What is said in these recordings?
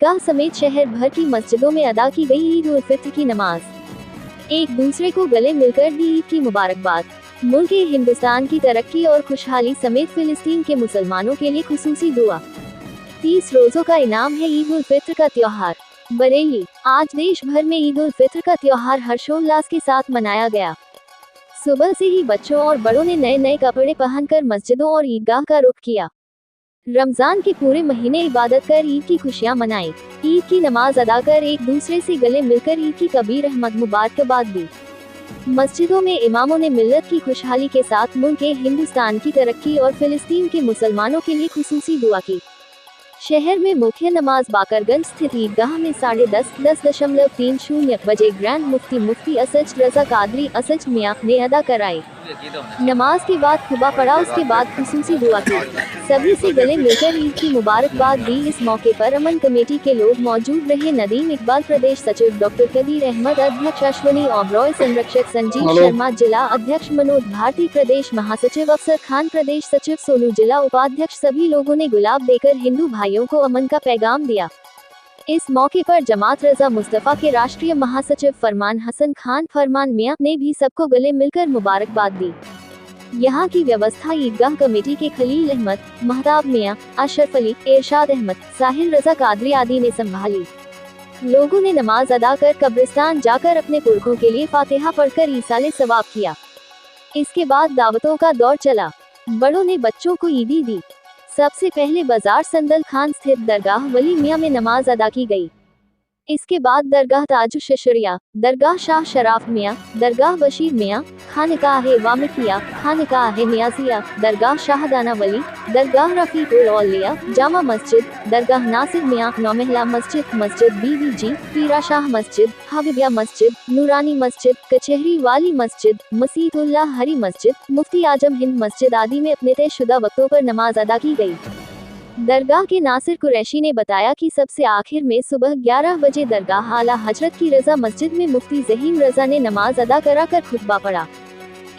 ईदगाह समेत शहर भर की मस्जिदों में अदा की गई ईद उल फित्र की नमाज। एक दूसरे को गले मिलकर दी ईद की मुबारकबाद। मुल्क हिंदुस्तान की तरक्की और खुशहाली समेत फिलिस्तीन के मुसलमानों के लिए खुसूसी दुआ। 30 रोजों का इनाम है ईद उल फित्र का त्योहार। बरेली, आज देश भर में ईद उल फित्र का त्योहार हर्षोल्लास के साथ मनाया गया। सुबह से ही बच्चों और बड़ों ने नए नए कपड़े पहनकर मस्जिदों और ईदगाह का रुख किया। रमजान के पूरे महीने इबादत कर ईद की खुशियां मनाई। ईद की नमाज अदा कर एक दूसरे से गले मिलकर ईद की कबीर अहमद मुबारकबाद दी। मस्जिदों में इमामों ने मिल्लत की खुशहाली के साथ मुल्क हिंदुस्तान की तरक्की और फिलिस्तीन के मुसलमानों के लिए खुसूसी दुआ की। शहर में मुख्य नमाज बाकरगंज स्थित ईदगाह में 10:30 बजे ग्रैंड मुफ्ती असज रजा कादरी असज मियां ने अदा कराई। नमाज के बाद खुतबा पढ़ा, उसके बाद खुसूसी दुआ की। सभी से गले मिलकर ईद की मुबारकबाद दी। इस मौके पर अमन कमेटी के लोग मौजूद रहे। नदीम इकबाल प्रदेश सचिव, डॉक्टर कबीर अहमद अध्यक्ष, अश्वनी ओबरॉय संरक्षक, संजीव शर्मा जिला अध्यक्ष, मनोज भारती प्रदेश महासचिव, अफसर खान प्रदेश सचिव, सोनू जिला उपाध्यक्ष, सभी लोगों ने गुलाब देकर हिंदू भाइयों को अमन का पैगाम दिया। इस मौके पर जमात रजा मुस्तफा के राष्ट्रीय महासचिव फरमान हसन खान फरमान मियां ने भी सबको गले मिलकर मुबारकबाद दी। यहाँ की व्यवस्था ईदगाह कमेटी के खलील अहमद, महताब मियां, अशरफ अली, इरशाद अहमद, साहिल रजा कादरी आदि ने संभाली। लोगों ने नमाज अदा कर कब्रिस्तान जाकर अपने पुरखों के लिए फातिहा पढ़कर ईसाले सवाब किया। इसके बाद दावतों का दौर चला। बड़ों ने बच्चों को ईदी दी। सबसे पहले बाजार संदल खान स्थित दरगाह वली मियां में नमाज अदा की गई। इसके बाद दरगाह ताजु शशरिया, दरगाह शाह शराफ मियां, दरगाह बशीर मियां, खानकाह वामिकिया, खानकाह नियाजिया, दरगाह शाहदाना वली, दरगाह रफीकुल औलिया, जामा मस्जिद, दरगाह नासिर मियां, नौमहला मस्जिद, मस्जिद बीवीजी, पीरा शाह मस्जिद, हबीबिया मस्जिद, नूरानी मस्जिद, कचहरी वाली मस्जिद, मसीहुल्लाह हरी मस्जिद, मुफ्ती आजम हिंद मस्जिद आदि में अपने तयशुदा वक्तों पर नमाज अदा की गई। दरगाह के नासिर कुरैशी ने बताया कि सबसे आखिर में सुबह 11 बजे दरगाह आला हजरत की रजा मस्जिद में मुफ्ती ज़हीम रजा ने नमाज अदा कराकर खुतबा पढ़ा।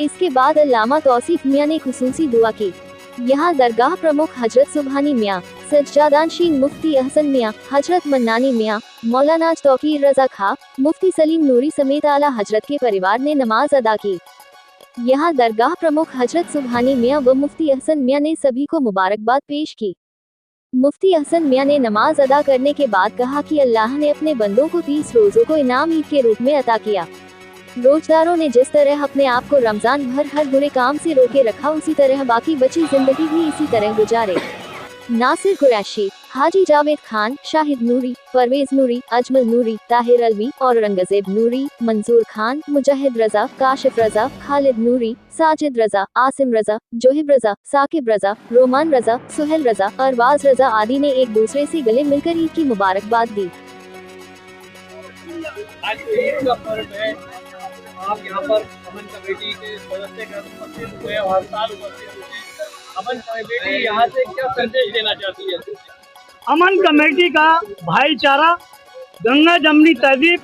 इसके बाद अल्लामा तौसीफ मियां ने खुसूसी दुआ की। यहाँ दरगाह प्रमुख हजरत सुबहानी मियां, सज्जादानशीन मुफ्ती अहसन मियां, हजरत मन्नानी मियां, मौलाना तौकीर रजा खा, मुफ्ती सलीम नूरी समेत आला हजरत के परिवार ने नमाज अदा की। यहाँ दरगाह प्रमुख हजरत सुबहानी मियां व मुफ्ती अहसन मियां ने सभी को मुबारकबाद पेश की। मुफ्ती अहसन मियां ने नमाज अदा करने के बाद कहा कि अल्लाह ने अपने बंदों को 30 रोजों को इनाम ईद के रूप में अता किया। रोजदारों ने जिस तरह अपने आप को रमजान भर हर बुरे काम से रोके रखा, उसी तरह बाकी बची जिंदगी भी इसी तरह गुजारे। नासिर कुरैशी, हाजी जावेद खान, शाहिद नूरी, परवेज नूरी, अजमल नूरी, ताहिर अलवी, औरंगजेब नूरी, मंजूर खान, मुजाहिद रजा, काशिफ रजा, खालिद नूरी, साजिद रजा, आसिम रजा, जोहिब रजा, साकिब रजा, रोमान रजा, सुहेल रजा, अरबाज रजा आदि ने एक दूसरे से गले मिलकर ईद की मुबारकबाद दी। आज ईद का पर्व है, आप यहाँ पर अमन कमेटी के सदस्य का उपस्थित हुए और हर साल उपस्थित हुए। अमन कमेटी यहाँ से क्या संदेश देना चाहती है? अमन कमेटी का भाईचारा, गंगा जमनी तहजीब,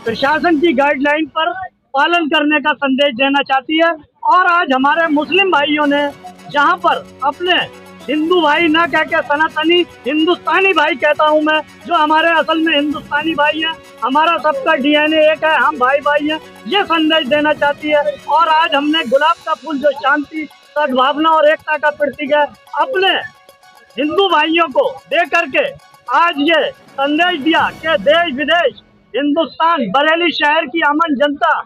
प्रशासन की गाइडलाइन पर पालन करने का संदेश देना चाहती है। और आज हमारे मुस्लिम भाइयों ने जहाँ पर अपने हिंदू भाई ना कह के सनातनी हिंदुस्तानी भाई कहता हूँ मैं, जो हमारे असल में हिंदुस्तानी भाई हैं, हमारा सबका डीएनए एक है, हम भाई भाई हैं, ये संदेश देना चाहती है। और आज हमने गुलाब का फूल जो शांति, सद्भावना और एकता का प्रतीक है, अपने हिंदू भाइयों को दे करके आज ये संदेश दिया कि देश विदेश हिंदुस्तान बरेली शहर की अमन जनता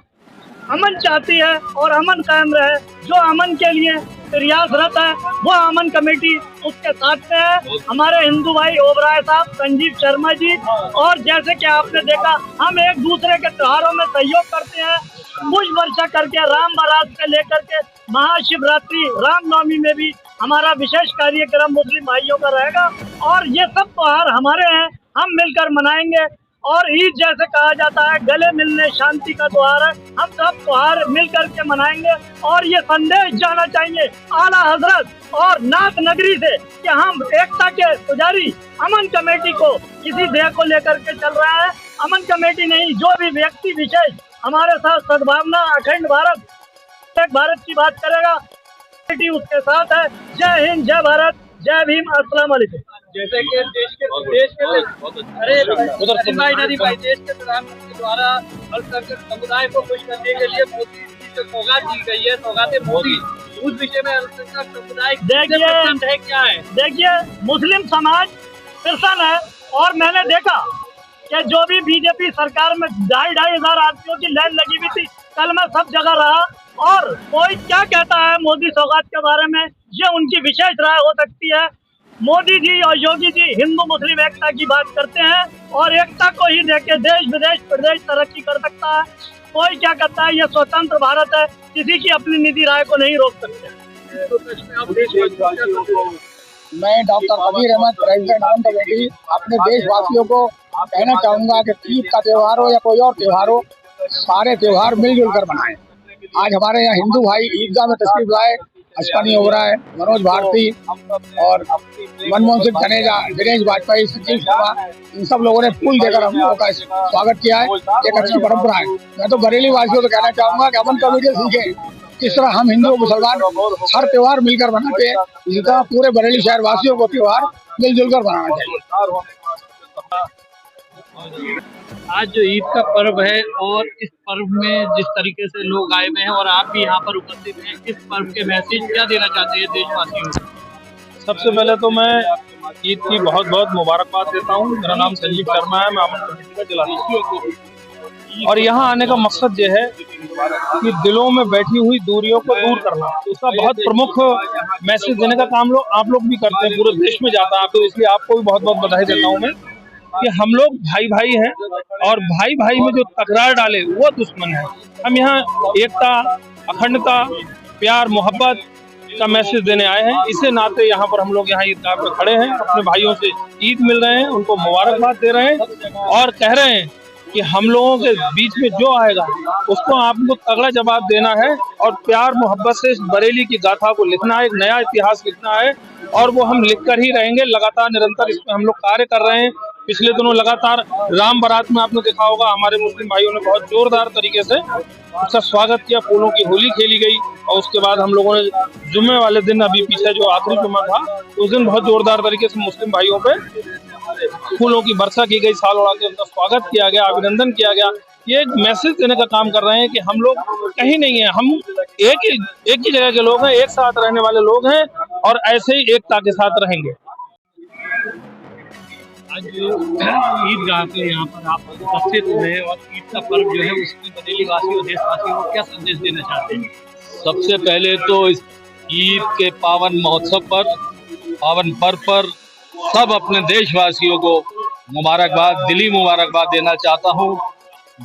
अमन चाहती है और अमन कायम रहे। जो अमन के लिए प्रयासरत है वो अमन कमेटी उसके साथ में है। हमारे हिंदू भाई ओबराय साहब, संजीव शर्मा जी, और जैसे कि आपने देखा हम एक दूसरे के त्योहारों में सहयोग करते हैं। पुष्प वर्षा करके, राम बारात से लेकर के महाशिवरात्रि, रामनवमी में भी हमारा विशेष कार्यक्रम मुस्लिम भाइयों का रहेगा। और ये सब त्योहार हमारे हैं, हम मिलकर मनाएंगे। और ईद जैसे कहा जाता है गले मिलने शांति का त्योहार है, हम सब त्योहार मिल करके मनाएंगे। और ये संदेश जाना चाहिए आला हजरत और नाथ नगरी से कि हम एकता के पुजारी अमन कमेटी को किसी ध्येय को लेकर के चल रहा है। अमन कमेटी नहीं, जो भी व्यक्ति विशेष हमारे साथ सद्भावना, अखंड भारत, एक भारत की बात करेगा, कमेटी उसके साथ है। जय हिंद, जय भारत, जय भीम, अस्सलाम वालेकुम। जैसे कि देश के नदी भाई देश के प्रधानमंत्री द्वारा अल्पसंख्यक समुदाय को खुश करने के लिए मोदी की जो सौगात दी गई है, सौगाते मोदी, उस विषय में अल्पसंख्यक समुदाय है क्या है? देखिए, मुस्लिम समाज प्रसन्न है और मैंने देखा कि जो भी बीजेपी सरकार में 2,500 आदमियों की लाइन लगी हुई थी, कल मैं सब जगह रहा और कोई क्या कहता है मोदी सौगात के बारे में, ये उनकी विशेष राय हो सकती है। मोदी जी और योगी जी हिंदू मुस्लिम एकता की बात करते हैं और एकता को ही देके देश विदेश प्रदेश तरक्की कर सकता है। कोई क्या कहता है, ये स्वतंत्र भारत है, किसी की अपनी निजी राय को नहीं रोक सकते। मैं डॉक्टर कबीर अहमद, प्रेसिडेंट अमन कमेटी, अपने देशवासियों को कहना चाहूँगा कि ईद का त्यौहार हो या कोई और त्यौहार हो, सारे त्यौहार मिलजुल कर मनाएं। आज हमारे यहाँ हिंदू भाई ईदगाह में तशरीफ लाए, अश्वनी ओबराय, मनोज भारती और मनमोहन सिंह धनेजा, दिनेश वाजपेयी, संजीव शर्मा, इन सब लोगों ने फूल देकर हम लोगों का स्वागत किया है। एक अच्छी परंपरा है। मैं तो बरेली वासियों को कहना चाहूँगा कि अमन कमेटी सीखें, किस तरह हम हिंदू मुसलमान हर त्योहार मिलकर मनाते हैं, इसी तरह पूरे बरेली शहर वासियों को त्योहार मिलजुल कर मनाना चाहिए। आज जो ईद का पर्व है और इस पर्व में जिस तरीके से लोग आए हुए हैं और आप भी यहाँ पर उपस्थित हैं, इस पर्व के मैसेज क्या देना चाहते हैं देशवासियों को? सबसे पहले तो मैं ईद की बहुत बहुत मुबारकबाद देता हूँ। मेरा नाम संजीव शर्मा है, मैं अमन कमेटी का जिलाध्यक्ष हूँ और यहाँ आने का मकसद ये है कि दिलों में बैठी हुई दूरियों को दूर करना, उसका बहुत प्रमुख मैसेज देने का काम आप लोग भी करते हैं, पूरे देश में जाता है, तो इसलिए आपको भी बहुत बहुत बधाई देता हूँ मैं कि हम लोग भाई भाई हैं और भाई भाई में जो तकरार डाले वो दुश्मन है। हम यहाँ एकता, अखंडता, प्यार, मोहब्बत का मैसेज देने आए हैं। इसे नाते यहाँ पर हम लोग यहाँ ईदगाह पे खड़े हैं, अपने भाइयों से ईद मिल रहे हैं, उनको मुबारकबाद दे रहे हैं और कह रहे हैं कि हम लोगों के बीच में जो आएगा उसको आपको तगड़ा जवाब देना है और प्यार मोहब्बत से इस बरेली की गाथा को लिखना है, एक नया इतिहास लिखना है और वो हम लिखकर ही रहेंगे। लगातार निरंतर इसमें हम लोग कार्य कर रहे हैं। पिछले दिनों लगातार राम बारात में आपने देखा होगा हमारे मुस्लिम भाइयों ने बहुत जोरदार तरीके से उसका स्वागत किया, फूलों की होली खेली गई और उसके बाद हम लोगों ने जुम्मे वाले दिन, अभी पीछे जो आखिरी जुम्मा था, उस दिन बहुत जोरदार तरीके से मुस्लिम भाइयों पे फूलों की वर्षा की गई, साल उड़ा के उनका स्वागत किया गया, अभिनंदन किया गया। ये एक मैसेज देने का काम कर रहे हैं कि हम लोग कहीं नहीं है, हम एक ही जगह के लोग हैं, एक साथ रहने वाले लोग हैं और ऐसे ही एकता के साथ रहेंगे। आज ईदगाह पे यहाँ पर आप उपस्थित हुए और ईद का पर्व जो है उसकी बरेली वासियों, देशवासियों को क्या संदेश देना चाहते हैं? सबसे पहले तो इस ईद के पावन महोत्सव पर, पावन पर्व पर सब अपने देशवासियों को मुबारकबाद, दिली मुबारकबाद देना चाहता हूँ।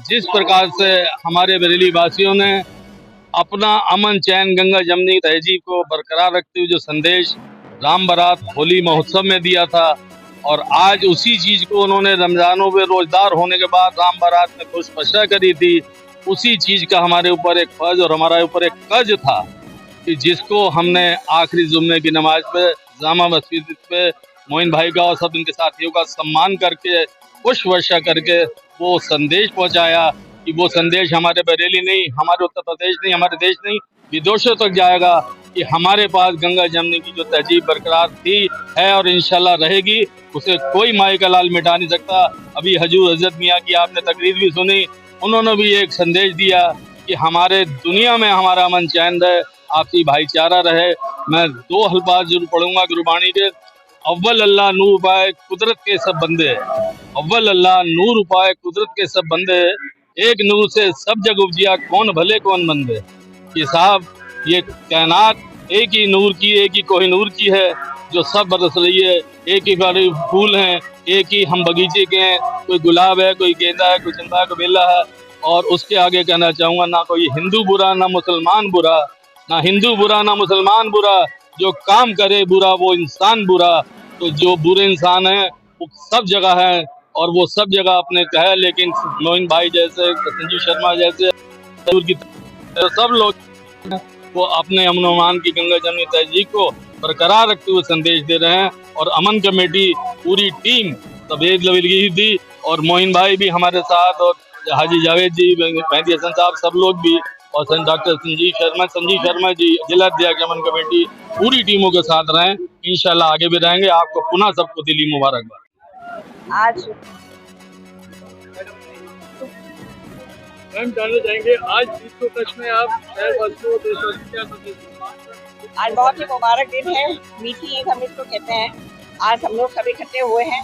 जिस प्रकार से हमारे बरेली वासियों ने अपना अमन, चैन, गंगा जमनी तहजीब को बरकरार रखते हुए जो संदेश राम बारात होली महोत्सव में दिया था और आज उसी चीज़ को उन्होंने रमज़ानों में रोज़दार होने के बाद राम बारात में खुशपशा करी थी, उसी चीज़ का हमारे ऊपर एक फर्ज और हमारे ऊपर एक कर्ज था कि जिसको हमने आखिरी जुम्मे की नमाज पे जामा मस्जिद पे मोइन भाई का और सब उनके साथियों का सम्मान करके, पुष्पवर्षा करके वो संदेश पहुंचाया कि वो संदेश हमारे बरेली नहीं, हमारे उत्तर प्रदेश नहीं, हमारे देश नहीं, विदेशों तक जाएगा कि हमारे पास गंगा जमनी की जो तहजीब बरकरार थी, है और इंशाल्लाह रहेगी, उसे कोई माई का लाल मिटा नहीं सकता। अभी हजूर हजरत मियाँ की आपने तकरीर भी सुनी, उन्होंने भी एक संदेश दिया कि हमारे दुनिया में हमारा अमन चैन रहे, आपसी भाईचारा रहे। मैं 2 अल्फाज जरूर पढ़ूंगा गुरबानी के। अव्वल अल्लाह नूर पाए कुदरत के सब बंदे, अव्वल अल्लाह नूर पाए कुदरत के सब बंदे, एक नूर से सब जग उपजिया कौन भले कौन मंदे। कि साहब ये कायनात एक ही नूर की, एक ही कोहिनूर की है जो सब बरस रही है, एक ही बारे फूल हैं, एक ही हम बगीचे के हैं, कोई गुलाब है, कोई गेंदा है, कोई चंदा, कोई बेला है। और उसके आगे कहना चाहूँगा, ना कोई हिंदू बुरा, ना मुसलमान बुरा, ना हिंदू बुरा, ना मुसलमान बुरा, जो काम करे बुरा वो इंसान बुरा। तो जो बुरे इंसान हैं वो सब जगह हैं और वो सब जगह अपने कहे, लेकिन मोइन भाई जैसे, संजीव शर्मा जैसे सब लोग वो अपने अमन अमान की गंगा जमनी तहजीब को बरकरार रखते हुए संदेश दे रहे हैं। और अमन कमेटी पूरी टीम सब एक लगी थी और मोइन भाई भी हमारे साथ और हाजी जावेद जी, मेहदी हसन साहब, सब लोग भी और डॉक्टर संजीव शर्मा जी, जिलाध्यक्ष अमन कमेटी पूरी टीमों के साथ रहें। इंशाल्लाह आगे भी रहेंगे। आपको पुनः सबको दिली मुबारकबाद। आज मैम जानना चाहेंगे आज विश्व कच्छ में आप शहरवासियों देशवासियों क्या संदेश देंगे? आज बहुत ही मुबारक दिन है, मीठी ईद हम इसको कहते हैं। आज हम लोग सब इकट्ठे हुए हैं।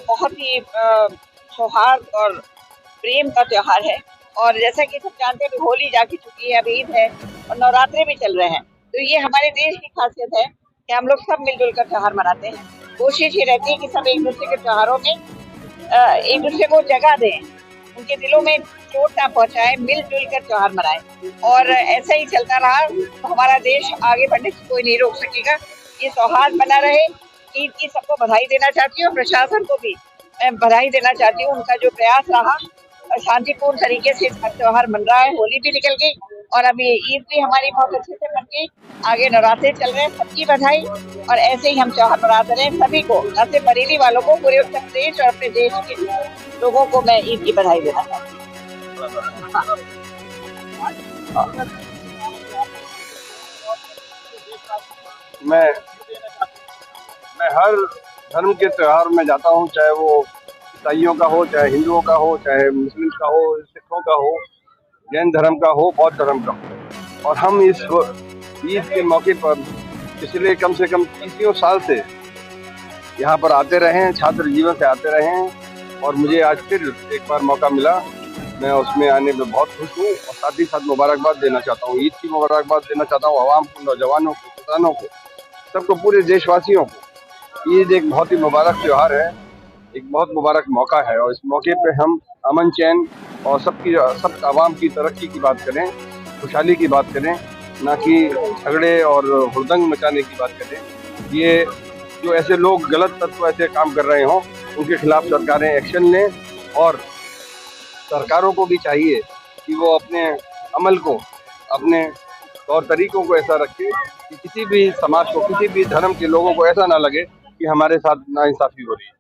बहुत ही सौहार्द और प्रेम का त्योहार है। और जैसा कि सब जानते हैं होली जाके चुकी है, अब ईद है और नवरात्रे भी चल रहे हैं। तो ये हमारे देश की खासियत है कि हम लोग सब मिलजुल कर त्योहार मनाते हैं। कोशिश ये रहती है कि सब एक दूसरे के त्योहारों में एक दूसरे को जगह दें, उनके दिलों में चोट ना पहुंचाए, मिलजुल कर त्योहार मनाएं। और ऐसा ही चलता रहा तो हमारा देश आगे बढ़ने से कोई नहीं रोक सकेगा। ये सौहार्द बना रहे। ईद की सबको बधाई देना चाहती हूँ और प्रशासन को भी बधाई देना चाहती हूँ। उनका जो प्रयास रहा शांतिपूर्ण तरीके से इसका त्योहार मन रहा है। होली भी निकल गई और अब ये ईद भी हमारी बहुत अच्छे से बन गई। आगे नवरात्रे चल रहे हैं, सबकी बधाई। और ऐसे ही हम त्योहार मनाते रहे। सभी को, न सिर्फ बरेली वालों को, पूरे उत्तर प्रदेश और अपने देश के लोगों को मैं ईद की बधाई देना चाहती हूँ। मैं हर धर्म के त्योहार में जाता हूँ, चाहे वो ईसाइयों का हो, चाहे हिंदुओं का हो, चाहे मुस्लिम का हो, सिखों का हो, जैन धर्म का हो, बौद्ध धर्म का हो। और हम इस ईद के मौके पर पिछले कम से कम 30 साल से यहाँ पर आते रहे हैं, छात्र जीवन से आते रहे हैं। और मुझे आज फिर एक बार मौका मिला, मैं उसमें आने में बहुत खुश हूँ। और साथ ही साथ मुबारकबाद देना चाहता हूँ, ईद की मुबारकबाद देना चाहता हूँ आवाम को, नौजवानों को, किसानों को, सबको, पूरे देशवासियों को। ईद एक बहुत ही मुबारक त्यौहार है, एक बहुत मुबारक मौका है। और इस मौके पे हम अमन चैन और सब आवाम की तरक्की की बात करें, खुशहाली की बात करें, ना कि झगड़े और हुड़दंग मचाने की बात करें। ये जो ऐसे लोग गलत तत्व ऐसे काम कर रहे हों, उनके खिलाफ सरकारें एक्शन लें। और सरकारों को भी चाहिए कि वो अपने अमल को, अपने तौर तरीकों को ऐसा रखें कि किसी भी समाज को, किसी भी धर्म के लोगों को ऐसा ना लगे कि हमारे साथ नाइंसाफ़ी हो रही है।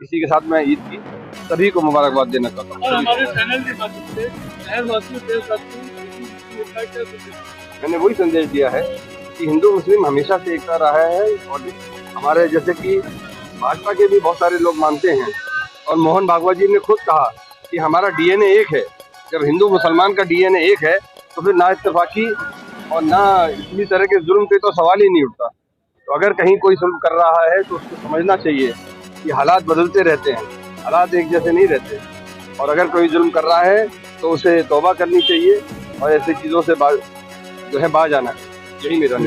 इसी के साथ मैं ईद की सभी को मुबारकबाद देना चाहता हूँ। और हमारे चैनल के माध्यम से शहरवासियों देशवासियों मैंने वही संदेश दिया है कि हिंदू मुस्लिम हमेशा से एकता रहा है। और हमारे जैसे कि भाजपा के भी बहुत सारे लोग मानते हैं, और मोहन भागवत जी ने खुद कहा कि हमारा डीएनए एक है। जब हिंदू मुसलमान का डीएनए एक है तो फिर ना इत्तेफाकी और ना इसी तरह के जुल्म के तो सवाल ही नहीं उठता। तो अगर कहीं कोई जुल्म कर रहा है तो उसको समझना चाहिए कि हालात बदलते रहते हैं, हालात एक जैसे नहीं रहते। और अगर कोई जुल्म कर रहा है तो उसे तौबा करनी चाहिए और ऐसी चीज़ों से बाज आना है। यही मेरा